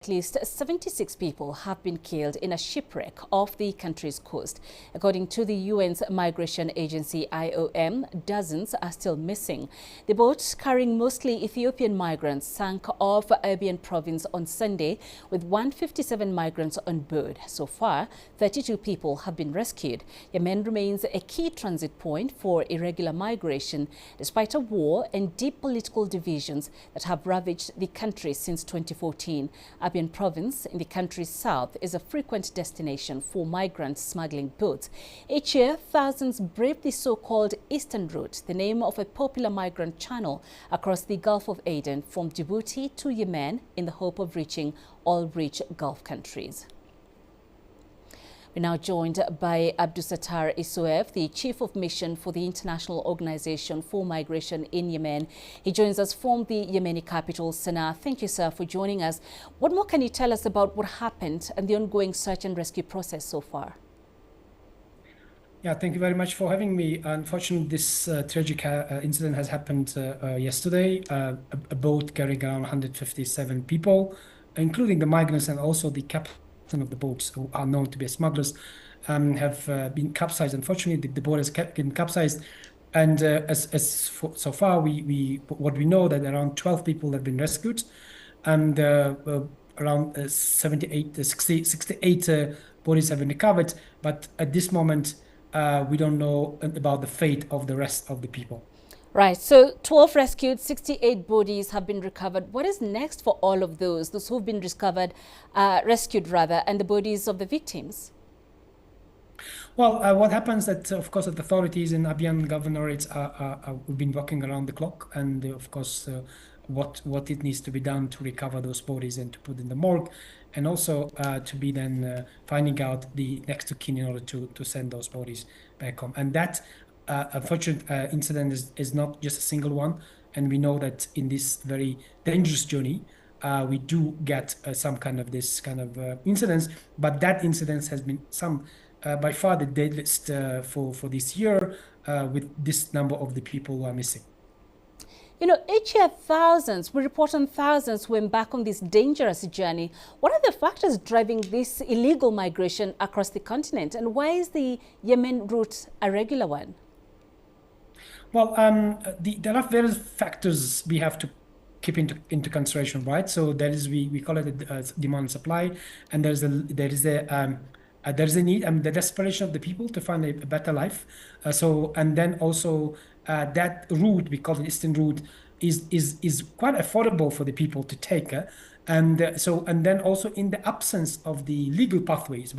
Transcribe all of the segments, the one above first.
At least 76 people have been killed in a shipwreck off the country's coast. According to the UN's migration agency IOM, dozens are still missing. The boat carrying mostly Ethiopian migrants sank off Abyan province on Sunday with 157 migrants on board. So far, 32 people have been rescued. Yemen remains a key transit point for irregular migration, despite a war and deep political divisions that have ravaged the country since 2014. Abyan province in the country's south is a frequent destination for migrant smuggling boats. Each year, thousands brave the so-called Eastern Route, the name of a popular migrant channel across the Gulf of Aden from Djibouti to Yemen in the hope of reaching oil-rich Gulf countries. We're now joined by Abdusattor Esoev, the Chief of Mission for the International Organization for Migration in Yemen. He joins us from the Yemeni capital, Sana'a. Thank you, sir, for joining us. What more can you tell us about what happened and the ongoing search and rescue process so far? Yeah, thank you very much for having me. Unfortunately, this tragic incident has happened yesterday. A boat carrying around 157 people, including the migrants and also the captain of the boats, who are known to be smugglers, have been capsized. Unfortunately, the boat has been capsized, and so far, what we know that around 12 people have been rescued, and around 68 bodies have been recovered. But at this moment, we don't know about the fate of the rest of the people. Right, so 12 rescued, 68 bodies have been recovered. What is next for all of those who've been rescued, and the bodies of the victims? Well, what happens that, of course, the authorities in Abyan governorates have been working around the clock, and of course, what it needs to be done to recover those bodies and to put in the morgue, and also to be then finding out the next of kin in order to send those bodies back home. And that unfortunate incident is not just a single one, and we know that in this very dangerous journey, we do get some kind of incidents, but that incident has been by far the deadliest for this year, with this number of the people who are missing. You know, each year we report on thousands who embark on this dangerous journey. What are the factors driving this illegal migration across the continent, and why is the Yemen route a regular one? Well, there are various factors we have to keep into consideration, right? So there is we call it demand and supply, and there is a need, the desperation of the people to find a better life. And then also that route, we call it Eastern route, is quite affordable for the people to take. And then also in the absence of the legal pathways,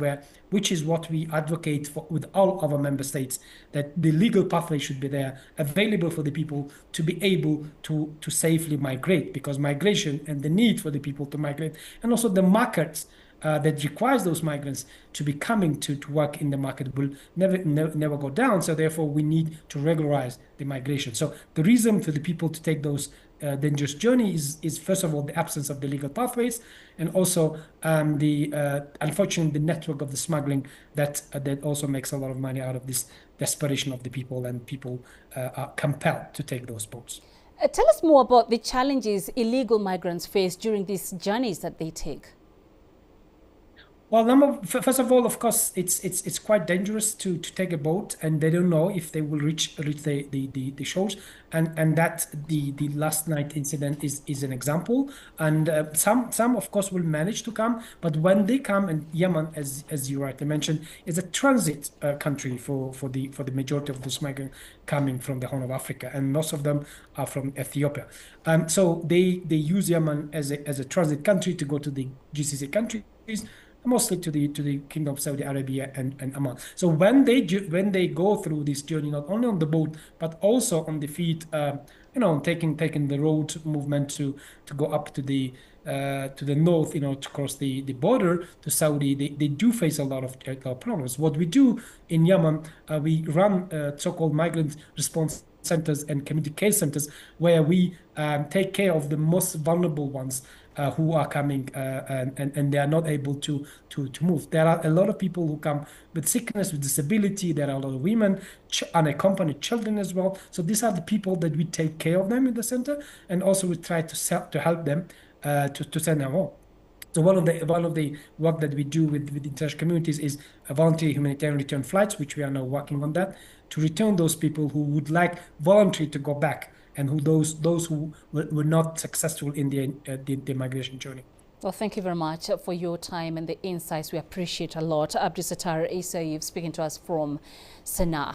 which is what we advocate for with all of our member states, that the legal pathway should be there, available for the people to be able to safely migrate, because migration and the need for the people to migrate, and also the markets that requires those migrants to be coming to work in the market will never go down. So therefore, we need to regularize the migration. So the reason for the people to take those dangerous journey is first of all the absence of the legal pathways, and also unfortunately the network of the smuggling that also makes a lot of money out of this desperation of the people, and people are compelled to take those boats. Tell us more about the challenges illegal migrants face during these journeys that they take. Well, first of all, of course, it's quite dangerous to take a boat, and they don't know if they will reach the shores, and that the last night incident is an example. And some of course will manage to come, but when they come, and Yemen, as you rightly mentioned, is a transit country for the majority of those migrants coming from the Horn of Africa, and most of them are from Ethiopia. So they use Yemen as a transit country to go to the GCC countries, mostly to the Kingdom of Saudi Arabia and Oman. So when they go through this journey, not only on the boat but also on the feet, taking the road movement to go up to the north, to cross the border to Saudi, they do face a lot of problems. What we do in Yemen, we run so-called migrant response centers and community care centers, where we take care of the most vulnerable ones who are coming and they are not able to move. There are a lot of people who come with sickness, with disability. There are a lot of women, unaccompanied children as well. So these are the people that we take care of them in the center, and also we try to help them to send them home. So one of the work that we do with international communities is a voluntary humanitarian return flights, which we are now working on that, to return those people who would like voluntarily to go back, and who those who were not successful in the migration journey. Well, thank you very much for your time and the insights. We appreciate a lot. Abdusattor Esoev speaking to us from Sana'a.